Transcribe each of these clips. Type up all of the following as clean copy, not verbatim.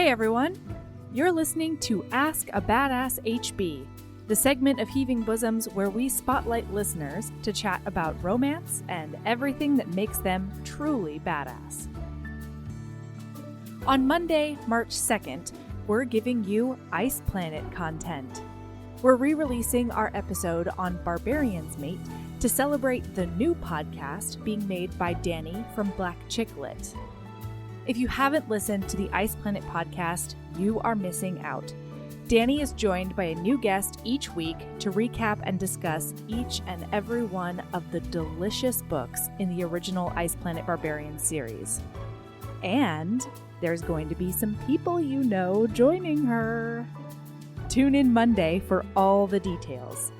Hey everyone! You're listening to Ask a Badass HB, the segment of Heaving Bosoms where we spotlight listeners to chat about romance and everything that makes them truly badass. On Monday, March 2nd, we're giving you Ice Planet content. We're re-releasing our episode on Barbarian's Mate to celebrate the new podcast being made by Danny from Black Chicklet. If you haven't listened to the Ice Planet podcast, you are missing out. Danny is joined by a new guest each week to recap and discuss each and every one of the delicious books in the original Ice Planet Barbarian series. And there's going to be some people you know joining her. Tune in Monday for all the details.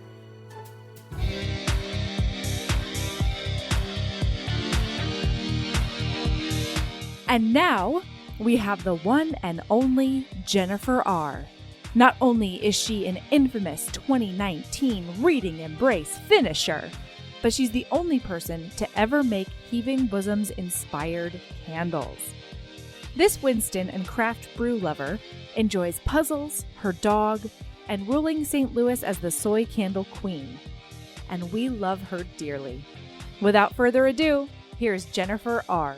And now, we have the one and only Jennifer R. Not only is she an infamous 2019 Reading Embrace finisher, but she's the only person to ever make Heaving Bosoms inspired candles. This Winston and craft brew lover enjoys puzzles, her dog, and ruling St. Louis as the soy candle queen. And we love her dearly. Without further ado, here's Jennifer R.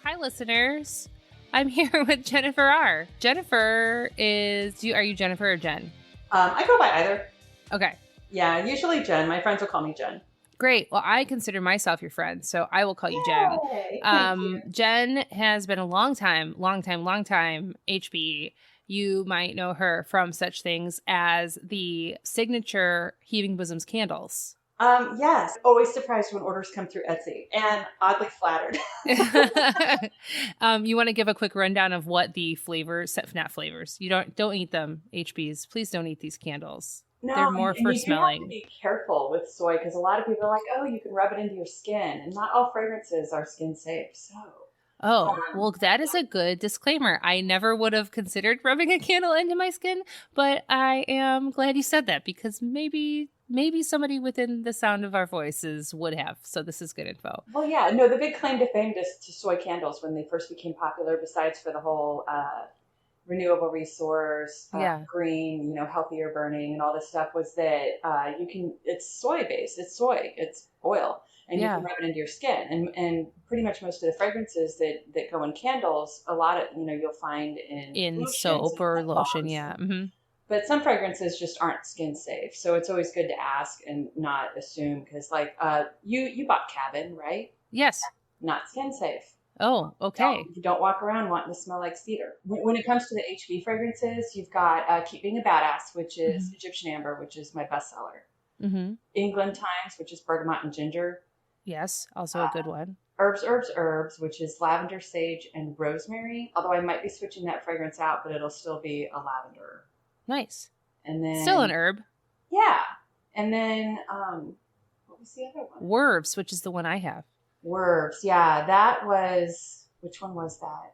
Hi, listeners. I'm here with Jennifer R. Jennifer is... are you Jennifer or Jen? I go by either. Okay. Yeah, usually Jen. My friends will call me Jen. Great. Well, I consider myself your friend, so I will call you Jen. Thank you. Jen has been a long time HB. You might know her from such things as the signature Heaving Bosoms candles. Yes. Always surprised when orders come through Etsy and oddly flattered. You want to give a quick rundown of what the flavors, not flavors. You don't eat them, HBs. Please don't eat these candles. No, they're more for you smelling. have to be careful with soy because a lot of people are like, oh, you can rub it into your skin, and not all fragrances are skin safe. So. Oh, well, that is a good disclaimer. I never would have considered rubbing a candle into my skin, but I am glad you said that because maybe somebody within the sound of our voices would have. So this is good info. Well, yeah. No, the big claim to fame to soy candles when they first became popular, besides for the whole renewable resource, green, healthier burning and all this stuff, was that it's soy based. It's soy. It's oil. And you can rub it into your skin. And pretty much most of the fragrances that go in candles, a lot of, you'll find in soap or lotion. Yeah. Mm-hmm. But some fragrances just aren't skin safe. So it's always good to ask and not assume because you bought Cabin, right? Yes. Not skin safe. Oh, okay. You don't walk around wanting to smell like cedar. When it comes to the HB fragrances, you've got Keep Being a Badass, which is Egyptian Amber, which is my bestseller. Mm-hmm. England Times, which is bergamot and ginger. Yes, also a good one. Herbs, which is lavender, sage, and rosemary. Although I might be switching that fragrance out, but it'll still be a lavender. Nice. And then still an herb. Yeah. And then what was the other one? Werves, which is the one I have. Werves, yeah. That was, which one was that?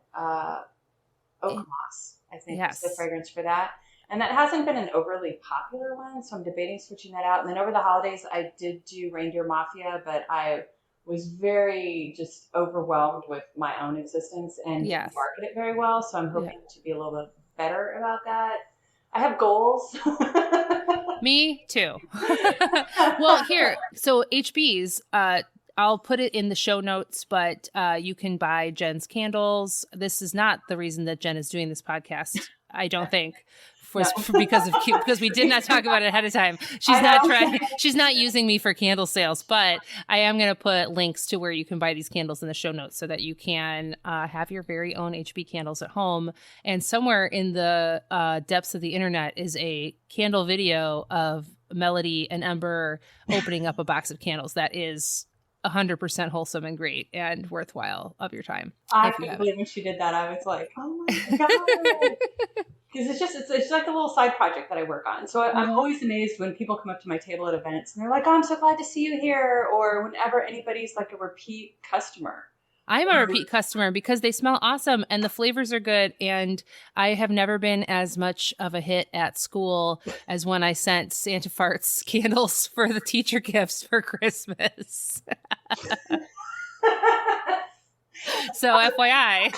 Oak Moss, I think was the fragrance for that. And that hasn't been an overly popular one, so I'm debating switching that out. And then over the holidays, I did do Reindeer Mafia, but I was very just overwhelmed with my own existence and didn't market it very well. So I'm hoping to be a little bit better about that. I have goals. Me too. Well, here, so HBs, I'll put it in the show notes, but you can buy Jen's candles. This is not the reason that Jen is doing this podcast, I don't think. Because we did not talk about it ahead of time. She's not using me for candle sales, but I am going to put links to where you can buy these candles in the show notes so that you can have your very own HB candles at home. And somewhere in the depths of the internet is a candle video of Melody and Ember opening up a box of candles that is 100% wholesome and great and worthwhile of your time. I couldn't believe when she did that. I was like, oh my God. Because it's like a little side project that I work on. So I'm always amazed when people come up to my table at events and they're like, oh, I'm so glad to see you here. Or whenever anybody's like a repeat customer. I'm a repeat customer because they smell awesome and the flavors are good. And I have never been as much of a hit at school as when I sent Santa Farts candles for the teacher gifts for Christmas. So FYI,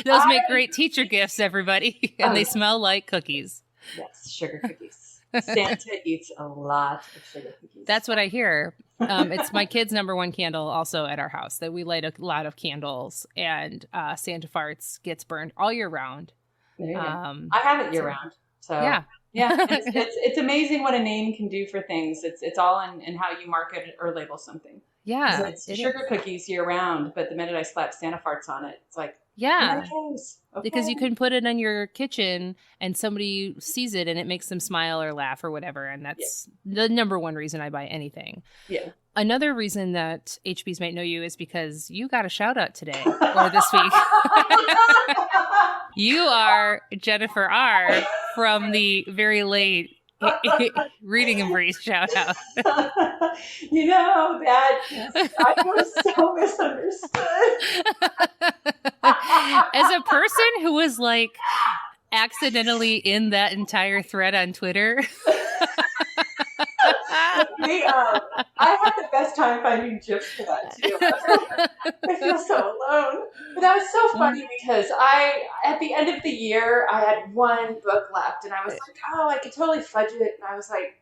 those make great teacher gifts, everybody. And they smell like cookies. Yes, sugar cookies. Santa eats a lot of sugar cookies. That's what I hear. It's my kid's number one candle also at our house, that we light a lot of candles, and Santa Farts gets burned all year round. There you go. I have it year round. So yeah. It's amazing what a name can do for things. It's all in how you market or label something. Yeah. So it's sugar cookies year round, but the minute I slap Santa Farts on it, it's like, yeah. Okay. Because you can put it in your kitchen and somebody sees it and it makes them smile or laugh or whatever. And that's the number one reason I buy anything. Yeah. Another reason that HBs might know you is because you got a shout out today or this week. You are Jennifer R from the very late Reading Embrace shout out. You know, that I was so misunderstood. As a person who was like accidentally in that entire thread on Twitter. I had the best time finding GIFs for that too. I feel so alone. But that was so funny because at the end of the year, I had one book left and I was like, oh, I could totally fudge it. And I was like,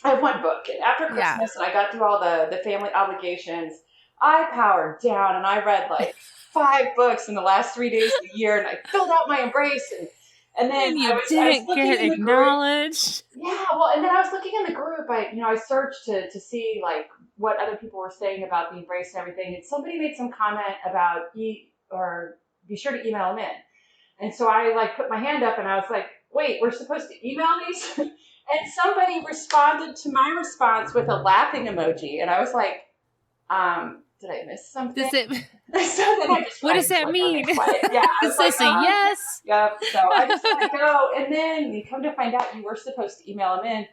I have one book. And after Christmas and I got through all the family obligations, I powered down and I read like 5 books in the last 3 days of the year and I filled out my embrace and then you didn't get acknowledged. Yeah, well, and then I was looking in the group. I searched to see like what other people were saying about the embrace and everything. And somebody made some comment about be sure to email them in. And so I like put my hand up and I was like, wait, we're supposed to email these? And somebody responded to my response with a laughing emoji, and I was like, did I miss something? What does that mean? Yeah, is this a yes? Yep. So I just let it go, and then you come to find out you were supposed to email them in,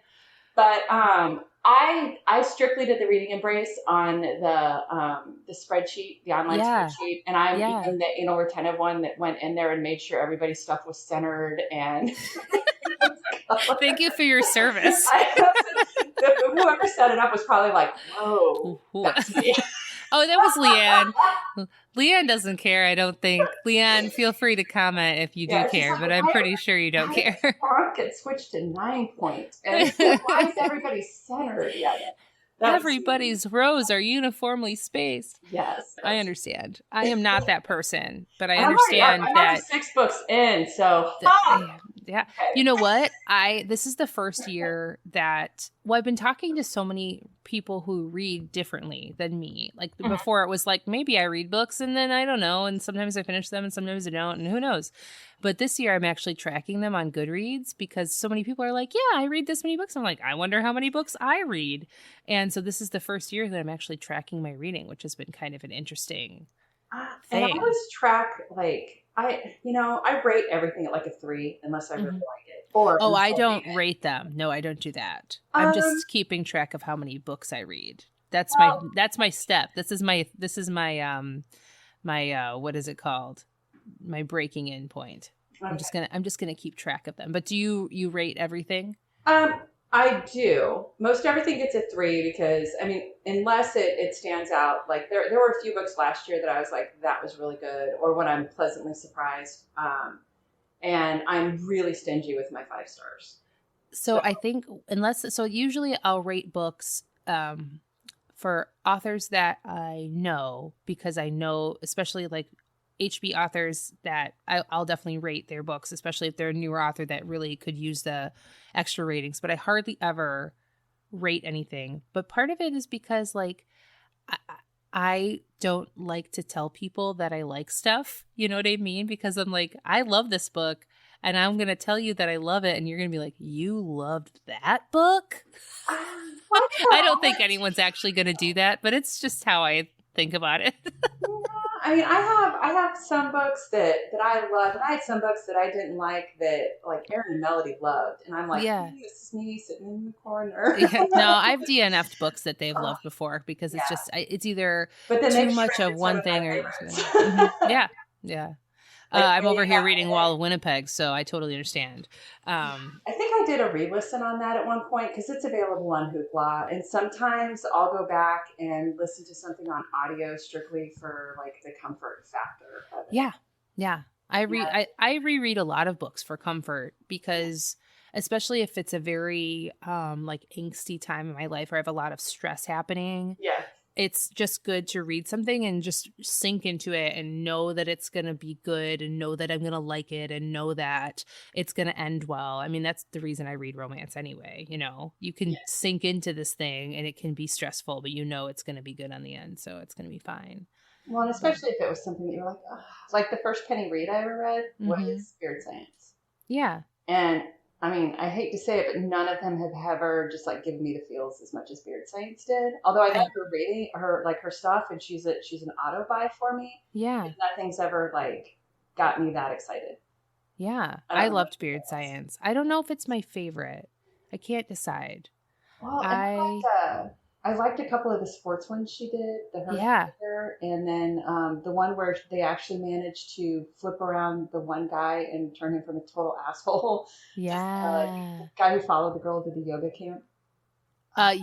but I strictly did the Reading Embrace on the spreadsheet, the online spreadsheet, and I'm even the anal retentive one that went in there and made sure everybody's stuff was centered and. Thank you for your service. Whoever set it up was probably like, whoa, that's me. Oh, that was Leanne. Leanne doesn't care, I don't think. Leanne, feel free to comment if you do care, but I'm pretty sure you don't care. Font gets switched to 9 point. And why is everybody centered? Yeah. Everybody's rows are uniformly spaced. Yes. I understand. I am not that person, but I understand I'm that 6 books in, so yeah. Okay. You know what? This is the first year that I've been talking to so many people who read differently than me. Like before it was like maybe I read books and then I don't know, and sometimes I finish them and sometimes I don't, and who knows. But this year I'm actually tracking them on Goodreads because so many people are like, yeah, I read this many books. I'm like, I wonder how many books I read. And so this is the first year that I'm actually tracking my reading, which has been kind of an interesting thing. And I always track I rate everything at like a 3 unless I really like it. I don't rate them. No, I don't do that. I'm just keeping track of how many books I read. That's my step. This is my what is it called? My breaking in point. Okay. I'm just gonna keep track of them. But do you rate everything? I do. Most everything gets a 3 because, unless it stands out. Like there were a few books last year that I was like, that was really good, or when I'm pleasantly surprised. And I'm really stingy with my 5 stars. So I think usually I'll rate books for authors that I know, because I know, especially like HB authors, that I'll definitely rate their books, especially if they're a newer author that really could use the extra ratings. But I hardly ever rate anything. But part of it is because like I don't like to tell people that I like stuff. You know what I mean? Because I'm like, I love this book and I'm going to tell you that I love it. And you're going to be like, you loved that book? I don't think anyone's actually going to do that, but it's just how I think about it. I mean, I have some books that I love, and I had some books that I didn't like that like Aaron and Melody loved, and I'm like, this is me sitting in the corner. No, I've DNF'd books that they've loved before because it's just it's either too much of one thing or yeah. I'm over here reading Wall of Winnipeg, so I totally understand. I think I did a re-listen on that at one point because it's available on Hoopla, and sometimes I'll go back and listen to something on audio strictly for like the comfort factor of it. Yeah. I reread a lot of books for comfort because especially if it's a very like angsty time in my life where I have a lot of stress happening. Yeah. It's just good to read something and just sink into it and know that it's going to be good and know that I'm going to like it and know that it's going to end well. I mean, that's the reason I read romance anyway. You know, you can sink into this thing and it can be stressful, but you know it's going to be good on the end. So it's going to be fine. Well, and especially if it was something that you're like, oh. Like the first Penny Reid I ever read was Spirit Science. Yeah. And I mean, I hate to say it, but none of them have ever just like given me the feels as much as Spirit Science did. Although I like her reading, her stuff, and she's an auto buy for me. Yeah, nothing's ever like got me that excited. Yeah, I loved Spirit Science. I don't know if it's my favorite. I can't decide. Well, I liked a couple of the sports ones she did, and then the one where they actually managed to flip around the one guy and turn him from a total asshole. Yeah. The guy who followed the girl to the yoga camp.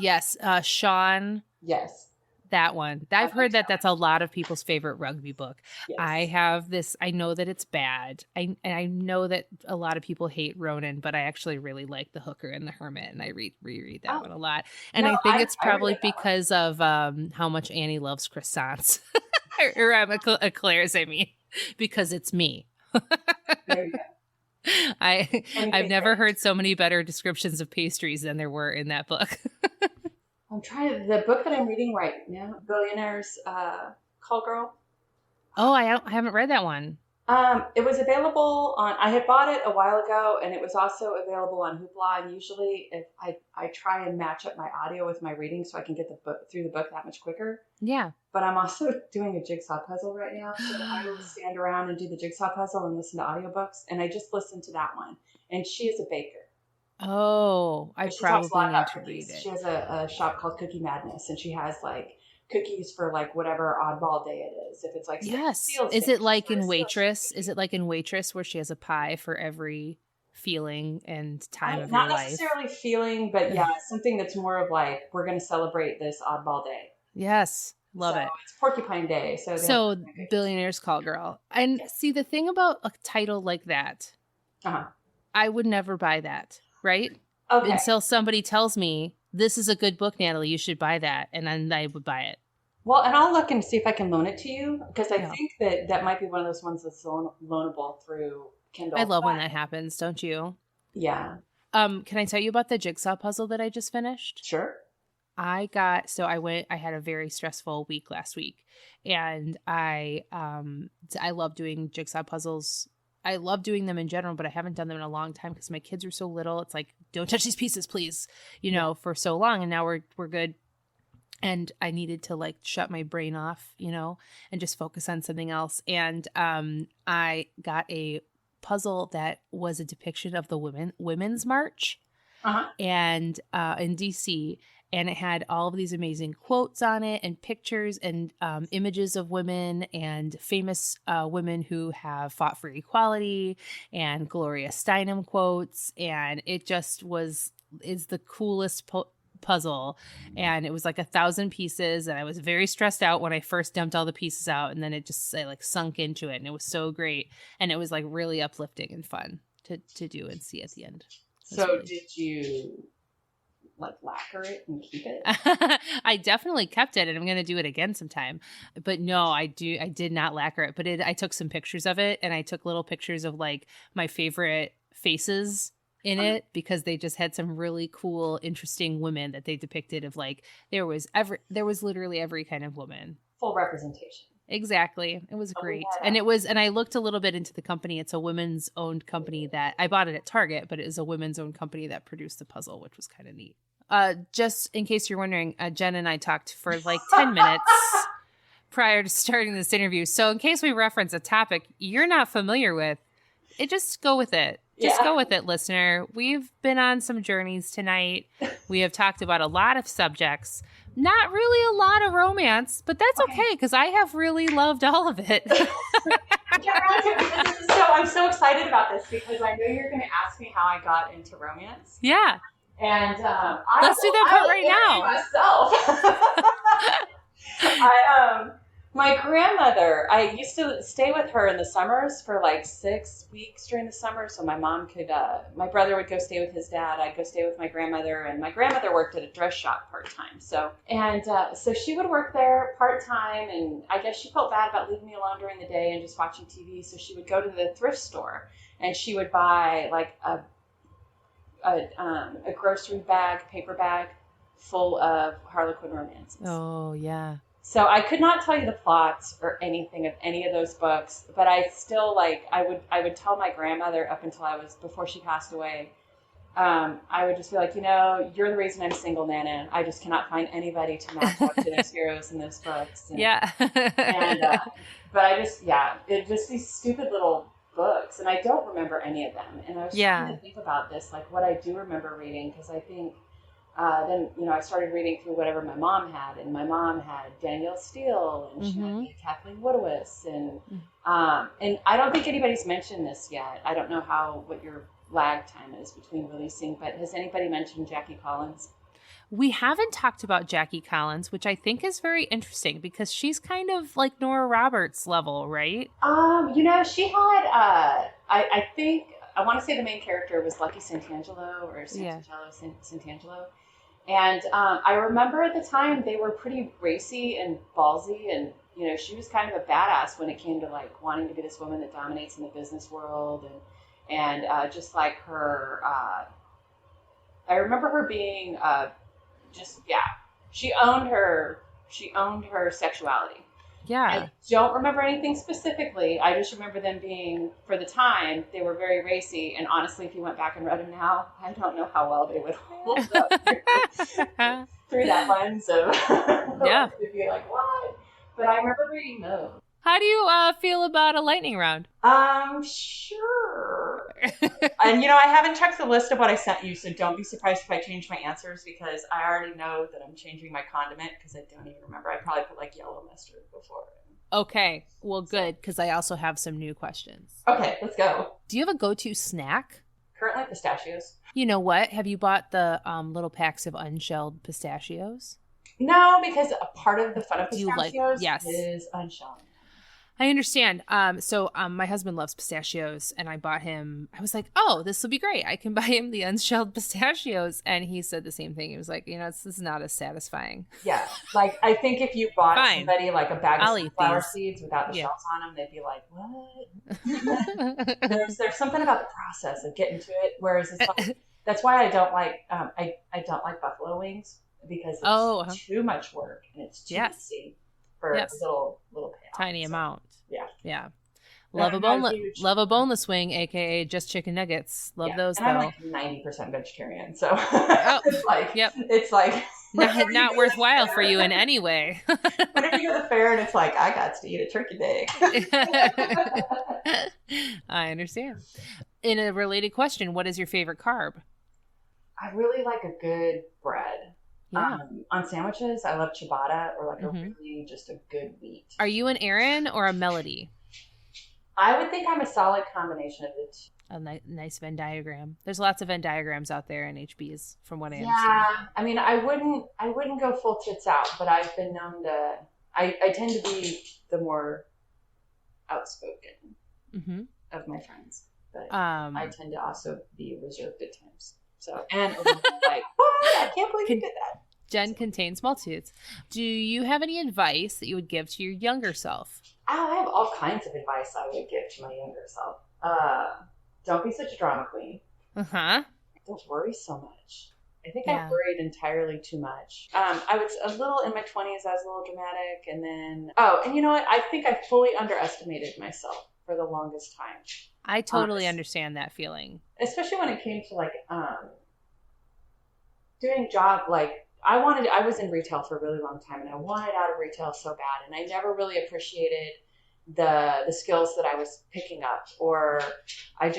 Yes. Sean. Yes. That one. I've heard that that's a lot of people's favorite rugby book. Yes. I have this. I know that it's bad. I know that a lot of people hate Ronan, but I actually really like The Hooker and the Hermit, and I reread that one a lot. And I think it's probably because of how much Annie loves croissants. or I'm eclairs, I mean, because it's me. There you go. I've never heard so many better descriptions of pastries than there were in that book. I'm trying the book that I'm reading right now, Billionaire's Call Girl. Oh, I haven't read that one. It was available on. I had bought it a while ago, and it was also available on Hoopla. And usually, if I try and match up my audio with my reading, so I can get the book through the book that much quicker. Yeah. But I'm also doing a jigsaw puzzle right now, so I will stand around and do the jigsaw puzzle and listen to audiobooks. And I just listened to that one, and she is a baker. Oh, I probably need to read it. She has a shop called Cookie Madness, and she has like cookies for like whatever oddball day it is. If it's like is it like in Waitress? Is it like in Waitress where she has a pie for every feeling and time of your life? Not necessarily feeling, but something that's more of like we're going to celebrate this oddball day. Yes. Love it. It's Porcupine Day. So Billionaire's Call Girl. And see, the thing about a title like that, I would never buy that. Right? Okay. Until somebody tells me, this is a good book, Natalie, you should buy that. And then I would buy it. Well, and I'll look and see if I can loan it to you. Because I think that might be one of those ones that's loanable through Kindle. I love when that happens, don't you? Yeah. Can I tell you about the jigsaw puzzle that I just finished? Sure. I had a very stressful week last week. And I love doing jigsaw puzzles. I love doing them in general, but I haven't done them in a long time because my kids are so little. It's like, don't touch these pieces, please, for so long. And now we're good. And I needed to like shut my brain off, and just focus on something else. And I got a puzzle that was a depiction of the Women's March and in DC. And it had all of these amazing quotes on it and pictures and images of women and famous women who have fought for equality and Gloria Steinem quotes. And it just is the coolest puzzle. And it was like 1,000 pieces. And I was very stressed out when I first dumped all the pieces out. And then it just like sunk into it. And it was so great. And it was like really uplifting and fun to do and see at the end. So did you like lacquer it and keep it? I definitely kept it, and I'm going to do it again sometime. But no, I did not lacquer it, but I took some pictures of it, and I took little pictures of like my favorite faces in it because they just had some really cool, interesting women that they depicted of like there was literally every kind of woman. Full representation. Exactly. It was great. And I looked a little bit into the company. It's a women's owned company that I bought it at Target, but it is a women's owned company that produced the puzzle, which was kind of neat. Just in case you're wondering, Jen and I talked for like 10 minutes prior to starting this interview. So in case we reference a topic you're not familiar with, just go with it. Just go with it, listener. We've been on some journeys tonight. We have talked about a lot of subjects. Not really a lot of romance, but that's okay because I have really loved all of it. I'm so excited about this because I know you're going to ask me how I got into romance. Yeah. And let's do that part right now. My grandmother, I used to stay with her in the summers for like 6 weeks during the summer. So my mom could, my brother would go stay with his dad. I'd go stay with my grandmother, and my grandmother worked at a dress shop part-time. So she would work there part-time, and I guess she felt bad about leaving me alone during the day and just watching TV. So she would go to the thrift store and she would buy like a grocery bag, paper bag full of Harlequin romances. Oh, yeah. So I could not tell you the plots or anything of any of those books, but I still I would tell my grandmother up until before she passed away. I would just be like, you're the reason I'm single, Nana. I just cannot find anybody to match up to those heroes in those books. And, but it's just these stupid little books, and I don't remember any of them. And I was trying to think about this, like what I do remember reading, because I think. Then I started reading through whatever my mom had, and my mom had Danielle Steele, and she had Kathleen Woodiwiss, and I don't think anybody's mentioned this yet. I don't know what your lag time is between releasing, but has anybody mentioned Jackie Collins? We haven't talked about Jackie Collins, which I think is very interesting because she's kind of like Nora Roberts level, right? She had I think I want to say the main character was Lucky Santangelo or Santangelo. And I remember at the time they were pretty racy and ballsy, and she was kind of a badass when it came to like wanting to be this woman that dominates in the business world, and just like her. I remember her being she owned her sexuality. Yeah. I don't remember anything specifically. I just remember them being, for the time, they were very racy. And honestly, if you went back and read them now, I don't know how well they would hold up through that lens of to be like, what? But I remember reading those. How do you feel about a lightning round? Sure. And I haven't checked the list of what I sent you, so don't be surprised if I change my answers, because I already know that I'm changing my condiment because I don't even remember. I probably put like yellow mustard before. Okay, well, good, because I also have some new questions. Okay, let's go. Do you have a go-to snack? Currently pistachios. You know what? Have you bought the little packs of unshelled pistachios? No, because a part of the fun of pistachios is unshelling. I understand. So my husband loves pistachios, and I bought him. I was like, "Oh, this will be great. I can buy him the unshelled pistachios." And he said the same thing. He was like, "This is not as satisfying." Yeah, like I think if you bought somebody like a bag of sunflower seeds without the shells on them, they'd be like, "What?" there's something about the process of getting to it. Whereas it's like, that's why I don't like I don't like buffalo wings, because it's too much work and it's too messy. For a little payoff. Tiny amount. Yeah. Love a boneless wing, aka just chicken nuggets. Love those and though. I'm like 90% vegetarian, so it's like not worthwhile for you in any way. Whenever you go to the fair and it's like, I got to eat a turkey leg. I understand. In a related question, what is your favorite carb? I really like a good bread. Yeah. On sandwiches, I love ciabatta, or like a really just a good wheat. Are you an Aaron or a Melody? I would think I'm a solid combination of the two. A nice Venn diagram. There's lots of Venn diagrams out there in HBs, from what I understand. Yeah, I mean, I wouldn't go full tits out, but I've been known to. I tend to be the more outspoken of my friends, but I tend to also be reserved at times. So, and like, what? I can't believe you did that. Jenn contains multitudes. Do you have any advice that you would give to your younger self? I have all kinds of advice I would give to my younger self. Don't be such a drama queen. Don't worry so much. I think I worried entirely too much. I was a little in my 20s. I was a little dramatic, and then and you know what? I think I fully underestimated myself for the longest time. I totally understand that feeling. Especially when it came to like doing job, like I was in retail for a really long time, and I wanted out of retail so bad, and I never really appreciated the skills that I was picking up, or I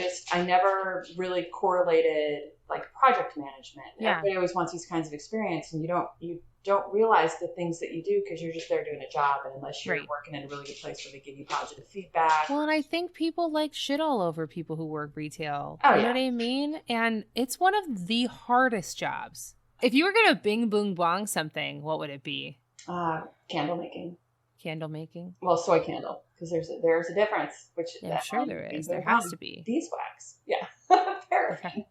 never really correlated like project management. Yeah. Everybody always wants these kinds of experience, and you don't realize the things that you do because you're just there doing a job, and unless you're working in a really good place where they give you positive feedback. Well, and I think people like shit all over people who work retail. Oh, you know what I mean? And it's one of the hardest jobs. If you were going to bing, boom, bong something, what would it be? Candle making. Candle making? Well, soy candle, because there's a difference. Which I'm sure there is. There has to be. Beeswax. Yeah. Paraffin.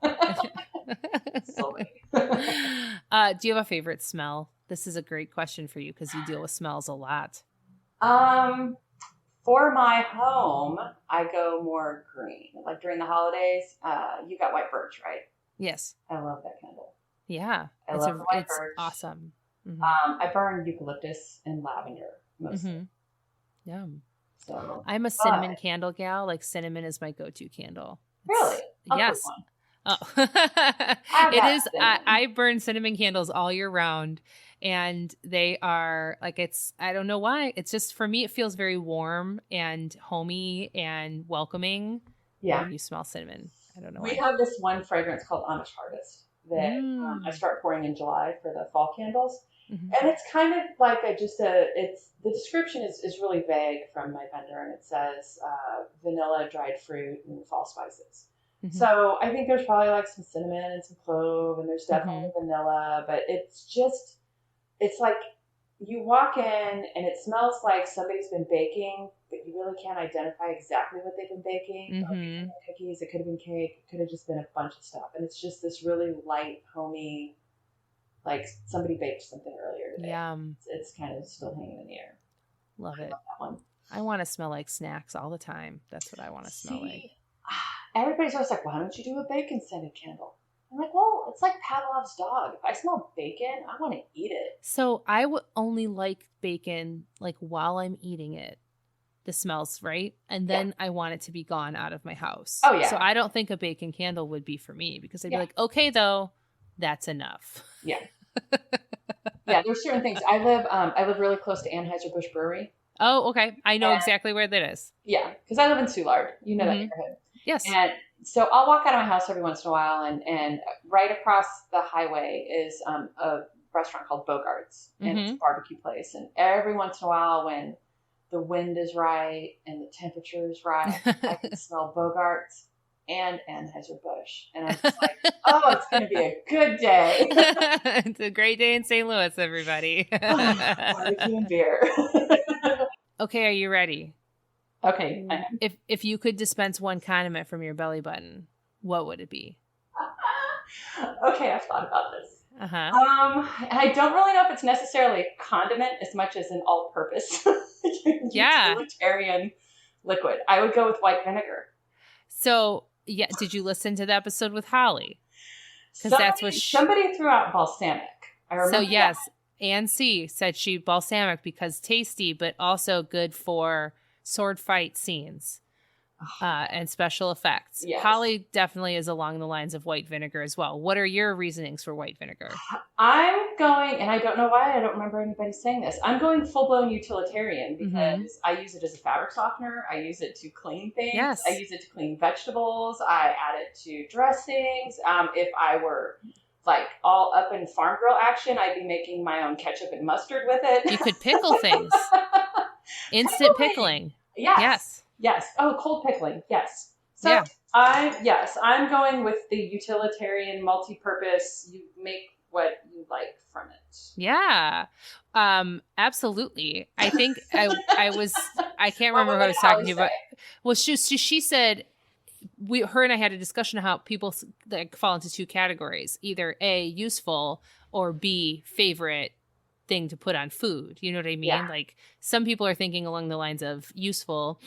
Do you have a favorite smell? This is a great question for you because you deal with smells a lot. For my home, I go more green. Like during the holidays, you got white birch, right? Yes. I love that candle. Yeah. I love the white it's birch. Awesome. Mm-hmm. I burn eucalyptus and lavender mostly. Mm-hmm. Yeah. So I'm a cinnamon candle gal. Like cinnamon is my go-to candle. Really? Yes. Oh. It is. I burn cinnamon candles all year round, and they are like, I don't know why. It's just, for me, it feels very warm and homey and welcoming. Yeah. When you smell cinnamon. I don't know We why. have this one fragrance called Amish Harvest that I start pouring in July for the fall candles. Mm-hmm. And it's kind of like the description is really vague from my vendor, and it says vanilla, dried fruit, and fall spices. Mm-hmm. So I think there's probably like some cinnamon and some clove, and there's definitely vanilla, but it's like you walk in and it smells like somebody's been baking, but you really can't identify exactly what they've been baking. Mm-hmm. It could have been cookies, it could have been cake, it could have just been a bunch of stuff. And it's just this really light, homey, like somebody baked something earlier today. Yum. It's kind of still hanging in the air. Love it. I love that one. I want to smell like snacks all the time. That's what I want to smell like. Everybody's always like, why don't you do a bacon-scented candle? I'm like, well, it's like Pavlov's dog. If I smell bacon, I want to eat it. So I would only like bacon like while I'm eating it. The smells, right? And then I want it to be gone out of my house. Oh, yeah. So I don't think a bacon candle would be for me because I'd be like, okay, though, that's enough. Yeah. Yeah, there's certain things. I live really close to Anheuser-Busch Brewery. Oh, okay. I know exactly where that is. Yeah, because I live in Soulard. You know that neighborhood. Yes. And so I'll walk out of my house every once in a while, and right across the highway is a restaurant called Bogart's, and it's a barbecue place. And every once in a while, when the wind is right and the temperature is right, I can smell Bogart's and Anheuser-Busch. And I'm just like, oh, it's going to be a good day. It's a great day in St. Louis, everybody. Barbecue and beer. Okay, are you ready? Okay. If you could dispense one condiment from your belly button, what would it be? Okay, I've thought about this. Uh-huh. And I don't really know if it's necessarily a condiment as much as an all-purpose utilitarian liquid. I would go with white vinegar. So, yeah, did you listen to the episode with Holly? Because that's what somebody threw out balsamic. I remember. So yes, Ann C said she balsamic because tasty, but also good for sword fight scenes and special effects. Yes. Holly definitely is along the lines of white vinegar as well. What are your reasonings for white vinegar? I'm going, and I don't know why, I don't remember anybody saying this. I'm going full-blown utilitarian because I use it as a fabric softener. I use it to clean things. Yes. I use it to clean vegetables. I add it to dressings. If I were like all up in farm girl action, I'd be making my own ketchup and mustard with it. You could pickle things. Instant pickling. Yes. Oh, cold pickling. Yes. So I'm going with the utilitarian, multi-purpose. You make what you like from it. Yeah. Absolutely. I think I can't remember who I was talking to, but well, she said her and I had a discussion of how people like fall into two categories, either A, useful, or B, favorite thing to put on food. You know what I mean? Yeah. Like some people are thinking along the lines of useful,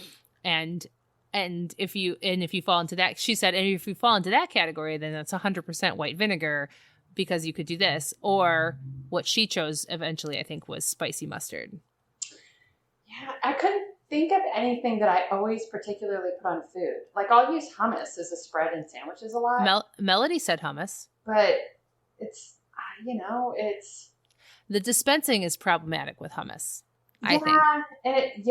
and if you fall into that, she said, and if you fall into that category, then that's 100% white vinegar because you could do this. Or what she chose eventually, I think, was spicy mustard. Yeah, I couldn't think of anything that I always particularly put on food. Like I'll use hummus as a spread in sandwiches a lot. Melody said hummus, but it's The dispensing is problematic with hummus. I think. And it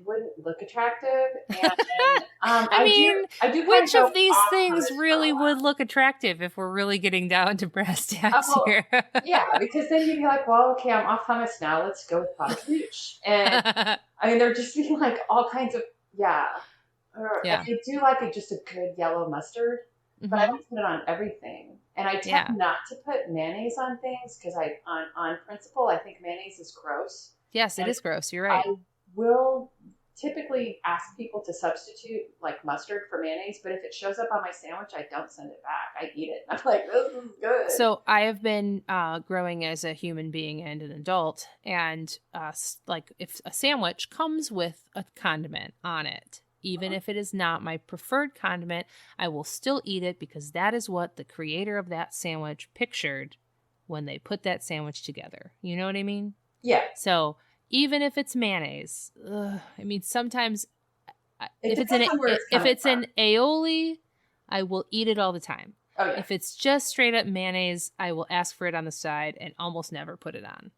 wouldn't look attractive. And I do which of these things really would look attractive if we're really getting down to brass tacks here? Yeah, because then you'd be like, well, okay, I'm off hummus now. Let's go with pot gooch. And I mean, there'd just be like all kinds of And I do like just a good yellow mustard, but I don't put it on everything. And I tend not to put mayonnaise on things because on principle, I think mayonnaise is gross. Yes, it is gross. You're right. I will typically ask people to substitute like mustard for mayonnaise, but if it shows up on my sandwich, I don't send it back. I eat it. I'm like, this is good. So I have been growing as a human being and an adult, and like if a sandwich comes with a condiment on it, even if it is not my preferred condiment, I will still eat it because that is what the creator of that sandwich pictured when they put that sandwich together. You know what I mean? Yeah. So even if it's mayonnaise, I mean, sometimes if it's an aioli, I will eat it all the time. Oh, yeah. If it's just straight up mayonnaise, I will ask for it on the side and almost never put it on.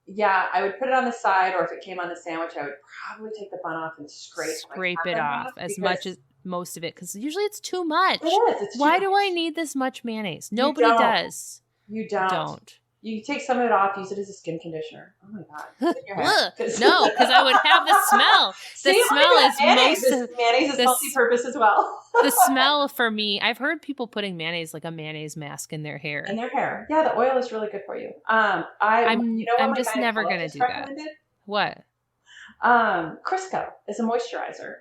Yeah, I would put it on the side, or if it came on the sandwich, I would probably take the bun off and scrape it off as much as most of it, because usually it's too much. It is. It's Why too do much. I need this much mayonnaise? Nobody does. You don't. You take some of it off, use it as a skin conditioner. Oh my god! No, because I would have the smell. The smell is mayonnaise is multi-purpose as well. The smell for me, I've heard people putting mayonnaise like a mayonnaise mask in their hair. Yeah, the oil is really good for you. I'm just never gonna do that. What? Crisco is a moisturizer.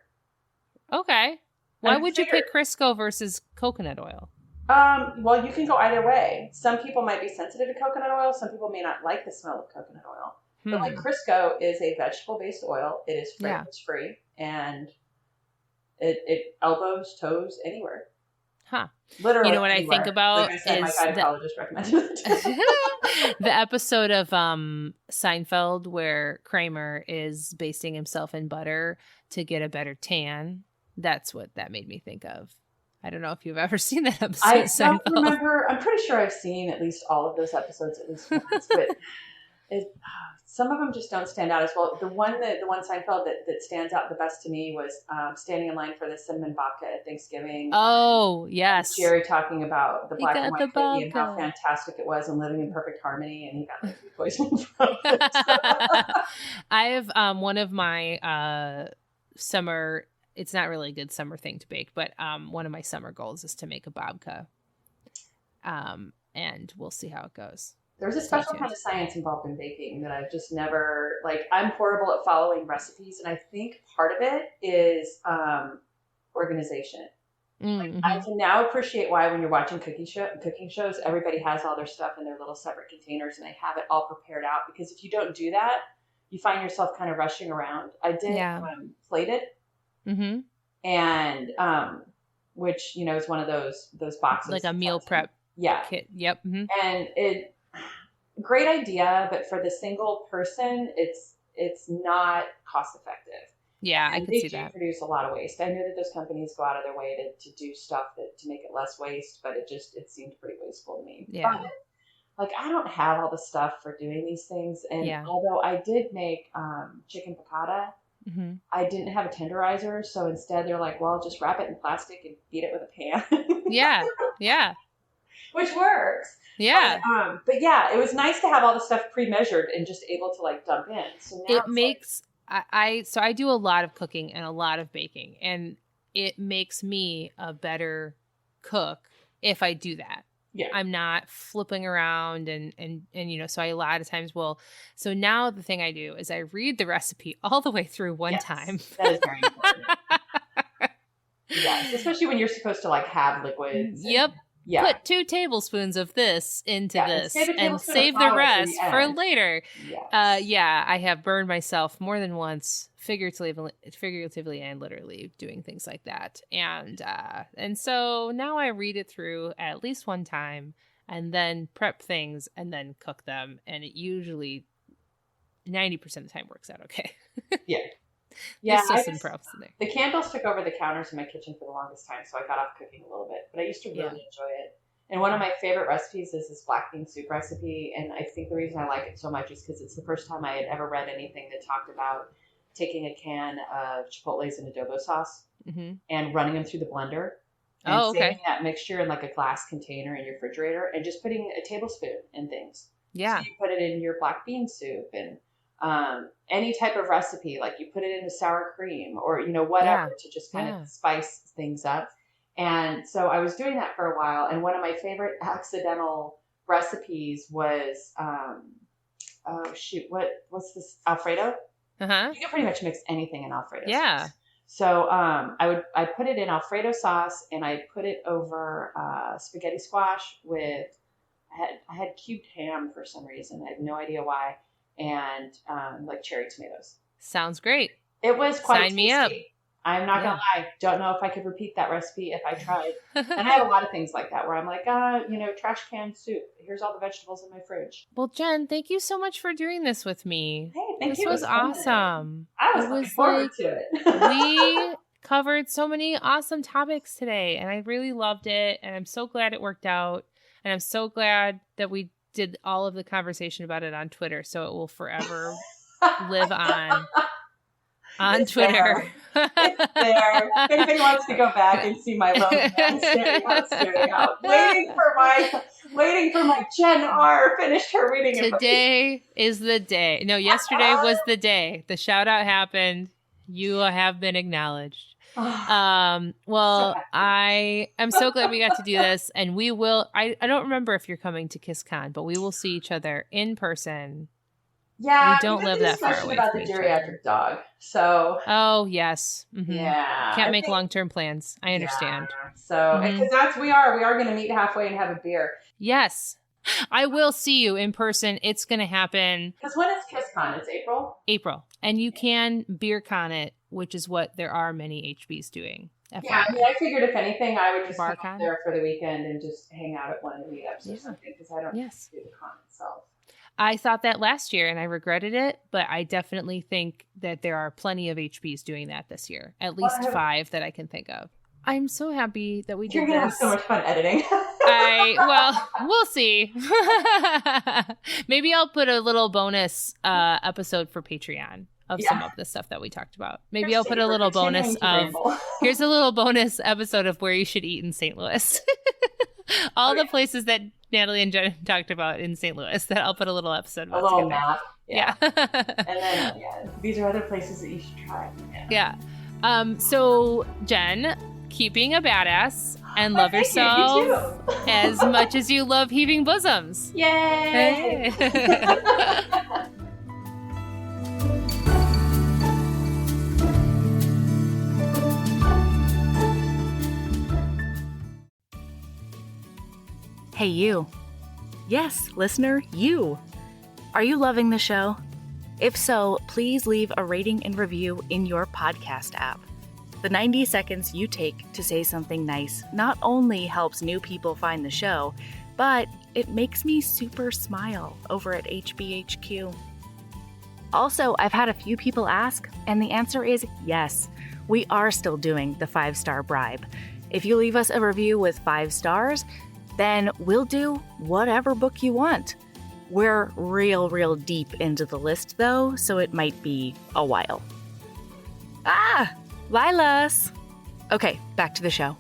Okay. Why would you pick Crisco versus coconut oil? Well, you can go either way. Some people might be sensitive to coconut oil. Some people may not like the smell of coconut oil. But like Crisco is a vegetable-based oil. It is fragrance-free, and it elbows, toes, anywhere. Huh. Literally. You know what anywhere. I think about like I said, my gynecologist recommended it. The episode of Seinfeld where Kramer is basting himself in butter to get a better tan. That's what that made me think of. I don't know if you've ever seen that episode. I don't remember. I'm pretty sure I've seen at least all of those episodes at least once, but some of them just don't stand out as well. The one Seinfeld that stands out the best to me was standing in line for the cinnamon babka at Thanksgiving. Oh, yes. Jerry talking about the black and white cookie and how fantastic it was and living in perfect harmony, and he got like food poisoning from it. I have one of my summer. It's not really a good summer thing to bake, but one of my summer goals is to make a babka. And we'll see how it goes. There's a special kind of science involved in baking that I've just never, I'm horrible at following recipes. And I think part of it is organization. Mm-hmm. I can now appreciate why when you're watching cooking shows, everybody has all their stuff in their little separate containers and they have it all prepared out. Because if you don't do that, you find yourself kind of rushing around. I did plated. Mm-hmm. And which is one of those boxes, like a meal prep kit. Yep. Mm-hmm. And great idea, but for the single person, it's not cost effective. Yeah, I can see that. They do produce a lot of waste. I know that those companies go out of their way to do stuff to make it less waste, but it seemed pretty wasteful to me. Yeah. But, I don't have all the stuff for doing these things, and although I did make chicken piccata. Mm-hmm. I didn't have a tenderizer, so instead they're like, well, just wrap it in plastic and feed it with a pan. Yeah. Which works. Yeah. But yeah, it was nice to have all the stuff pre-measured and just able to dump in. So now it makes, I do a lot of cooking and a lot of baking, and it makes me a better cook if I do that. Yeah. I'm not flipping around and so I a lot of times so now the thing I do is I read the recipe all the way through one time. That is very important. Yes, especially when you're supposed to have liquids. Yep. Yeah. Put 2 tablespoons of this into this and save the flour rest for later. Yes. I have burned myself more than once, figuratively and literally doing things like that. And so now I read it through at least one time and then prep things and then cook them. And it usually 90% of the time works out okay. Yeah. Yeah, there's some props in there. The candles took over the counters in my kitchen for the longest time, so I got off cooking a little bit. But I used to really enjoy it. And one of my favorite recipes is this black bean soup recipe. And I think the reason I like it so much is because it's the first time I had ever read anything that talked about taking a can of Chipotle's and adobo sauce and running them through the blender and saving that mixture in like a glass container in your refrigerator and just putting a tablespoon in things. Yeah. So you put it in your black bean soup and any type of recipe, like you put it in a sour cream or, whatever to just kind of spice things up. And so I was doing that for a while. And one of my favorite accidental recipes was, what's this? Alfredo. You can pretty much mix anything in Alfredo sauce. So I put it in Alfredo sauce and I put it over spaghetti squash with, I had cubed ham for some reason. I have no idea why. And like cherry tomatoes. Sounds great. It was quite tasty. Sign me up. I'm not going to lie. Don't know if I could repeat that recipe if I tried. And I have a lot of things like that where I'm like, trash can soup. Here's all the vegetables in my fridge. Well, Jenn, thank you so much for doing this with me. Hey, thank you. This was awesome. I was looking forward to it. We covered so many awesome topics today, and I really loved it. And I'm so glad it worked out. And I'm so glad that we did all of the conversation about it on Twitter, so it will forever live on it's Twitter. It's there. If anybody wants to go back and see my lone man staring out, waiting for my Jenn R finished her reading. Today is the day. No, yesterday was the day. The shout out happened. You have been acknowledged. Well, I am so glad we got to do this, and we will. I don't remember if you're coming to KissCon, but we will see each other in person. Yeah, we don't live that far away about from the each geriatric dog. So, oh yes, yeah, can't make long-term plans. I understand. Yeah. So, because we are going to meet halfway and have a beer. Yes, I will see you in person. It's going to happen. Because when is KissCon? It's April. April, and you can beer con it, which is what there are many HBs doing. Yeah, I figured if anything, I would just come up there for the weekend and just hang out at one of the meetups or something because I don't do the con itself. I thought that last year and I regretted it, but I definitely think that there are plenty of HBs doing that this year. At least 5 that I can think of. I'm so happy that we did this. You're going to have so much fun editing. We'll see. Maybe I'll put a little bonus episode for Patreon of some of the stuff that we talked about. Maybe I'll put a little bonus of, here's a little bonus episode of where you should eat in St. Louis. All the places that Natalie and Jenn talked about in St. Louis that I'll put a little episode about. A little map. Yeah. And then, these are other places that you should try. Yeah. So, Jenn, keep being a badass and love yourself as much as you love heaving bosoms. Yay! Hey. Hey, you. Yes, listener, you. Are you loving the show? If so, please leave a rating and review in your podcast app. The 90 seconds you take to say something nice not only helps new people find the show, but it makes me super smile over at HBHQ. Also, I've had a few people ask, and the answer is yes. We are still doing the 5-star bribe. If you leave us a review with 5 stars, then we'll do whatever book you want. We're real deep into the list, though, so it might be a while. Lilas! Okay, back to the show.